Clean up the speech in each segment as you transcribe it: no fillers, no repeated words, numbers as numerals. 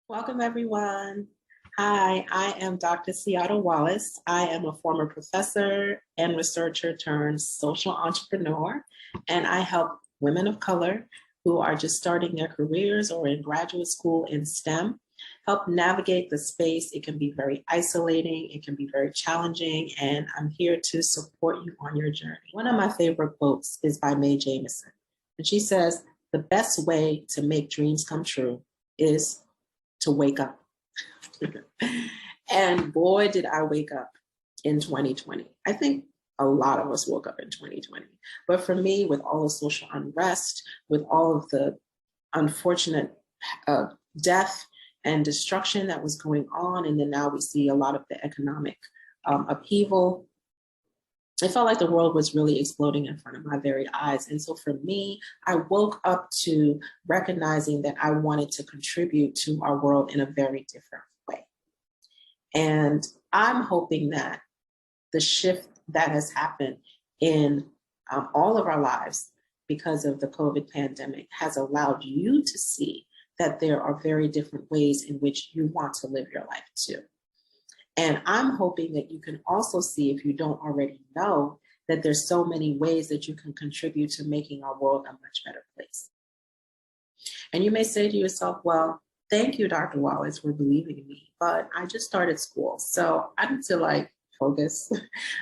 Welcome, everyone. Hi, I am Dr. Seattle Wallace. I am a former professor and researcher turned social entrepreneur, and I help women of color who are just starting their careers or in graduate school in STEM help navigate the space. It can be very isolating, it can be very challenging, and I'm here to support you on your journey. One of my favorite quotes is by Mae Jemison, and she says, "The best way to make dreams come true is to wake up." And boy, did I wake up in 2020. I think a lot of us woke up in 2020. But for me, with all the social unrest, with all of the unfortunate death and destruction that was going on, and then now we see a lot of the economic upheaval, it felt like the world was really exploding in front of my very eyes. And so for me, I woke up to recognizing that I wanted to contribute to our world in a very different way. And I'm hoping that the shift that has happened in all of our lives because of the COVID pandemic has allowed you to see that there are very different ways in which you want to live your life too. And I'm hoping that you can also see, if you don't already know, that there's so many ways that you can contribute to making our world a much better place. And you may say to yourself, well, thank you, Dr. Wallace, for believing in me, but I just started school, so I need to focus.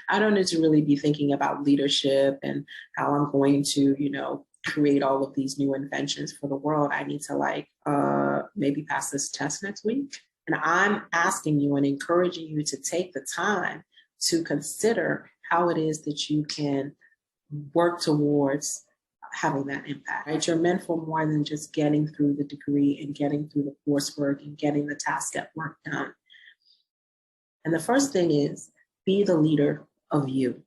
I don't need to really be thinking about leadership and how I'm going to, create all of these new inventions for the world. I need to maybe pass this test next week. And I'm asking you and encouraging you to take the time to consider how it is that you can work towards having that impact. Right? You're meant for more than just getting through the degree and getting through the coursework and getting the task at work done. And the first thing is be the leader of you,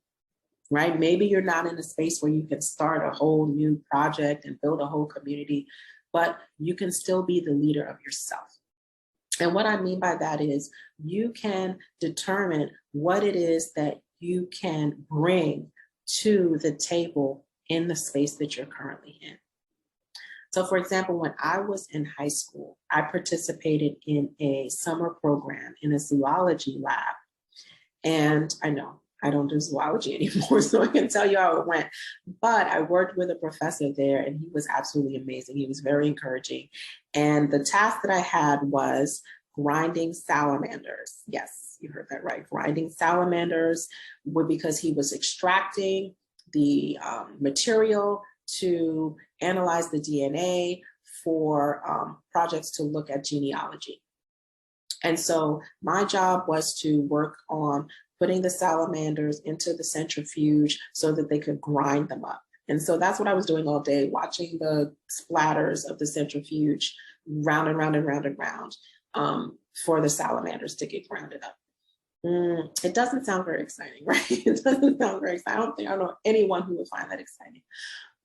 right? Maybe you're not in a space where you can start a whole new project and build a whole community, but you can still be the leader of yourself. And what I mean by that is you can determine what it is that you can bring to the table in the space that you're currently in. So for example, when I was in high school, I participated in a summer program in a zoology lab. And I know I don't do zoology anymore, so I can tell you how it went. But I worked with a professor there, and he was absolutely amazing. He was very encouraging. And the task that I had was grinding salamanders. Yes, you heard that right, grinding salamanders, because he was extracting the material to analyze the DNA for projects to look at genealogy. And so my job was to work on putting the salamanders into the centrifuge so that they could grind them up. And so that's what I was doing all day, watching the splatters of the centrifuge round and round and round and round for the salamanders to get grounded up. It doesn't sound very exciting, right? It doesn't sound very exciting. I don't know anyone who would find that exciting.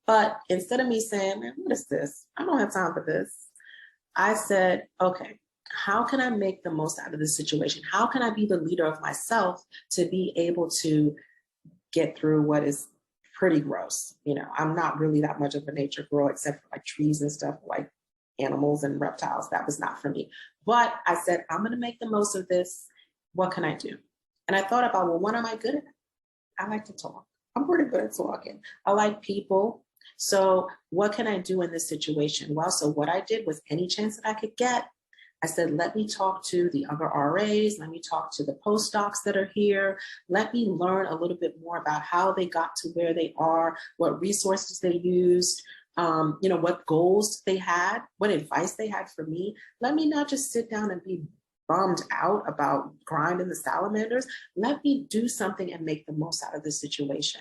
But instead of me saying, man, what is this? I don't have time for this. I said, okay, how can I make the most out of this situation? How can I be the leader of myself to be able to get through what is pretty gross? I'm not really that much of a nature girl, except for trees and stuff, like animals and reptiles. That was not for me. But I said, I'm going to make the most of this. What can I do? And I thought about, well, what am I good at? I like to talk. I'm pretty good at talking. I like people. So what can I do in this situation? Well, so what I did was, any chance that I could get, I said, let me talk to the other RAs, let me talk to the postdocs that are here, let me learn a little bit more about how they got to where they are, what resources they used, what goals they had, what advice they had for me. Let me not just sit down and be bummed out about grinding the salamanders. Let me do something and make the most out of this situation.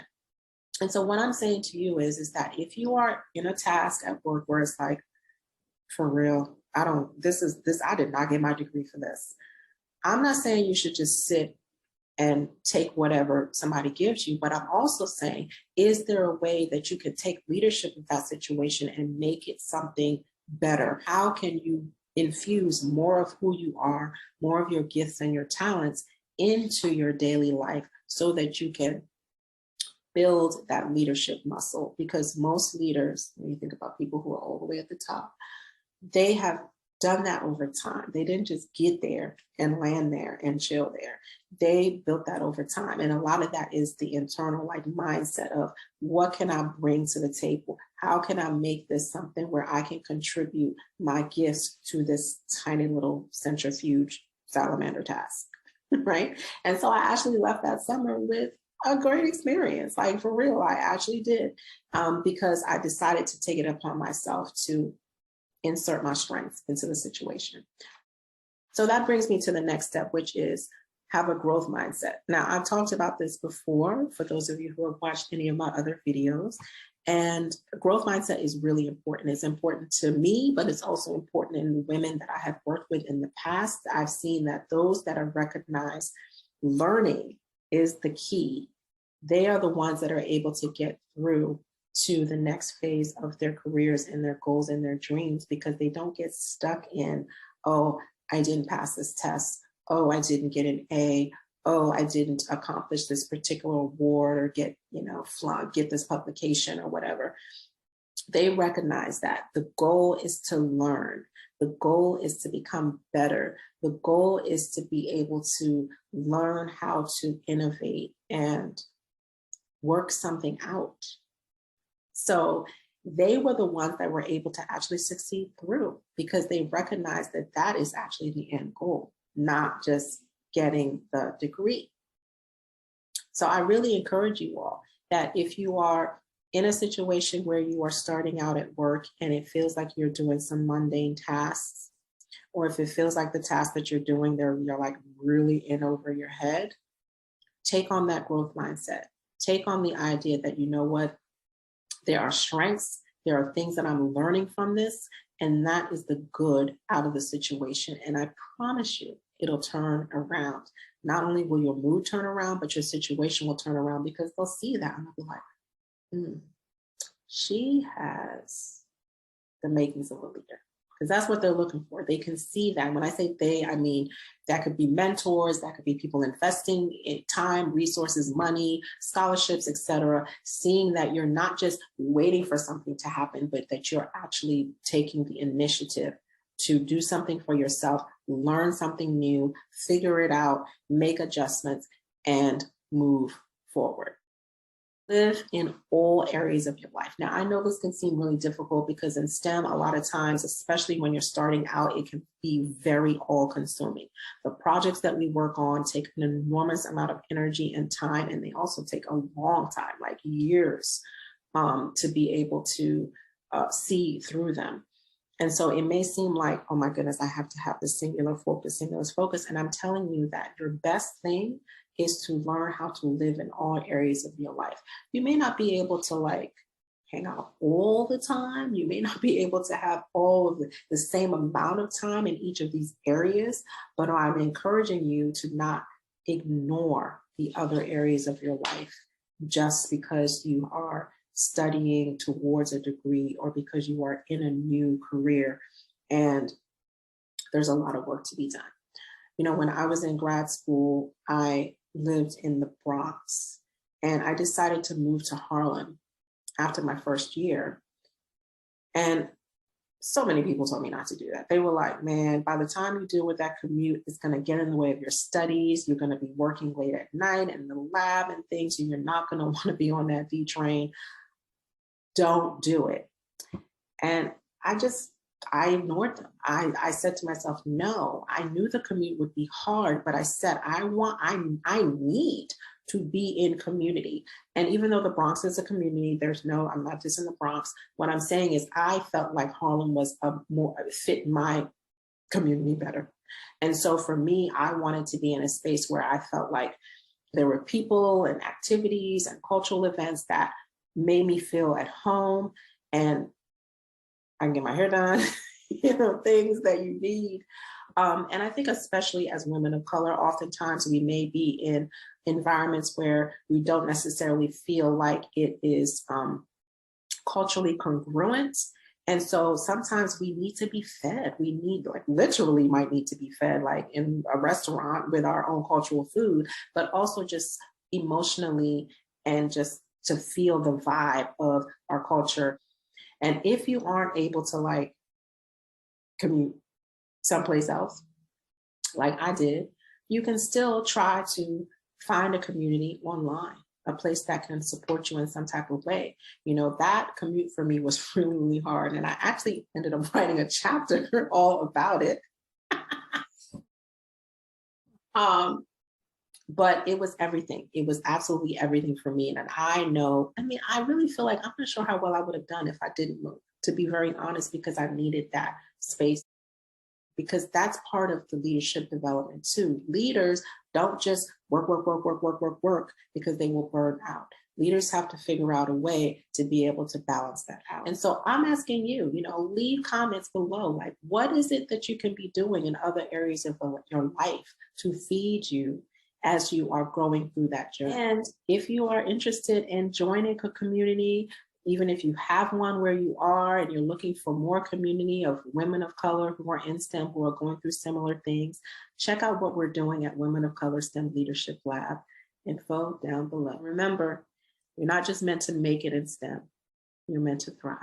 And so what I'm saying to you is that if you are in a task at work where it's like, for real, I did not get my degree for this. I'm not saying you should just sit and take whatever somebody gives you, but I'm also saying, is there a way that you could take leadership of that situation and make it something better? How can you infuse more of who you are, more of your gifts and your talents into your daily life so that you can build that leadership muscle? Because most leaders, when you think about people who are all the way at the top, they have done that over time. They didn't just get there and land there and chill there. They built that over time. And a lot of that is the internal like mindset of what can I bring to the table? How can I make this something where I can contribute my gifts to this tiny little centrifuge salamander task, right? And so I actually left that summer with a great experience. Like for real, I actually did, because I decided to take it upon myself to insert my strengths into the situation. So that brings me to the next step, which is have a growth mindset. Now, I've talked about this before for those of you who have watched any of my other videos, and growth mindset is really important. It's important to me, but it's also important in women that I have worked with in the past. I've seen that those that are recognized learning is the key. They are the ones that are able to get through to the next phase of their careers and their goals and their dreams, because they don't get stuck in, oh, I didn't pass this test. Oh, I didn't get an A. Oh, I didn't accomplish this particular award or get, get this publication or whatever. They recognize that the goal is to learn. The goal is to become better. The goal is to be able to learn how to innovate and work something out. So they were the ones that were able to actually succeed through, because they recognized that that is actually the end goal, not just getting the degree. So I really encourage you all that if you are in a situation where you are starting out at work and it feels like you're doing some mundane tasks, or if it feels like the tasks that you're doing, you're like really in over your head, take on that growth mindset. Take on the idea that, you know what, there are strengths, there are things that I'm learning from this, and that is the good out of the situation. And I promise you, it'll turn around. Not only will your mood turn around, but your situation will turn around, because they'll see that and they'll be like, she has the makings of a leader. Because that's what they're looking for. They can see that. When I say they, I mean, that could be mentors, that could be people investing in time, resources, money, scholarships, etc. Seeing that you're not just waiting for something to happen, but that you're actually taking the initiative to do something for yourself, learn something new, figure it out, make adjustments, and move forward. Live in all areas of your life. Now, I know this can seem really difficult because in STEM, a lot of times, especially when you're starting out, it can be very all-consuming. The projects that we work on take an enormous amount of energy and time, and they also take a long time, like years, to be able to see through them. And so it may seem like, oh my goodness, I have to have this singular focus. And I'm telling you that your best thing is to learn how to live in all areas of your life. You may not be able to like hang out all the time. You may not be able to have all of the same amount of time in each of these areas, but I'm encouraging you to not ignore the other areas of your life just because you are studying towards a degree or because you are in a new career and there's a lot of work to be done. When I was in grad school, I lived in the Bronx, and I decided to move to Harlem after my first year. And so many people told me not to do that. They were like, man, by the time you deal with that commute, it's going to get in the way of your studies. You're going to be working late at night in the lab and things, and you're not going to want to be on that D train. Don't do it. And I ignored them. I said to myself, no, I knew the commute would be hard, but I said, I need to be in community. And even though the Bronx is a community, I'm not just in the Bronx. What I'm saying is I felt like Harlem was fit my community better. And so for me, I wanted to be in a space where I felt like there were people and activities and cultural events that made me feel at home, and I can get my hair done, things that you need. And I think especially as women of color, oftentimes we may be in environments where we don't necessarily feel like it is culturally congruent. And so sometimes we need to be fed. We need, like, literally might need to be fed, like in a restaurant with our own cultural food, but also just emotionally and just to feel the vibe of our culture. And if you aren't able to like commute someplace else, like I did, you can still try to find a community online, a place that can support you in some type of way. You know, that commute for me was really, really hard. And I actually ended up writing a chapter all about it. But it was everything. It was absolutely everything for me. And I know, I mean, I really feel like I'm not sure how well I would have done if I didn't move, to be very honest, because I needed that space. Because that's part of the leadership development too. Leaders don't just work, because they will burn out. Leaders have to figure out a way to be able to balance that out. And so I'm asking you, you know, leave comments below. Like, what is it that you can be doing in other areas of your life to feed you as you are growing through that journey? And if you are interested in joining a community, even if you have one where you are and you're looking for more community of women of color who are in STEM, who are going through similar things, check out what we're doing at Women of Color STEM Leadership Lab. Info down below. Remember, you're not just meant to make it in STEM, you're meant to thrive.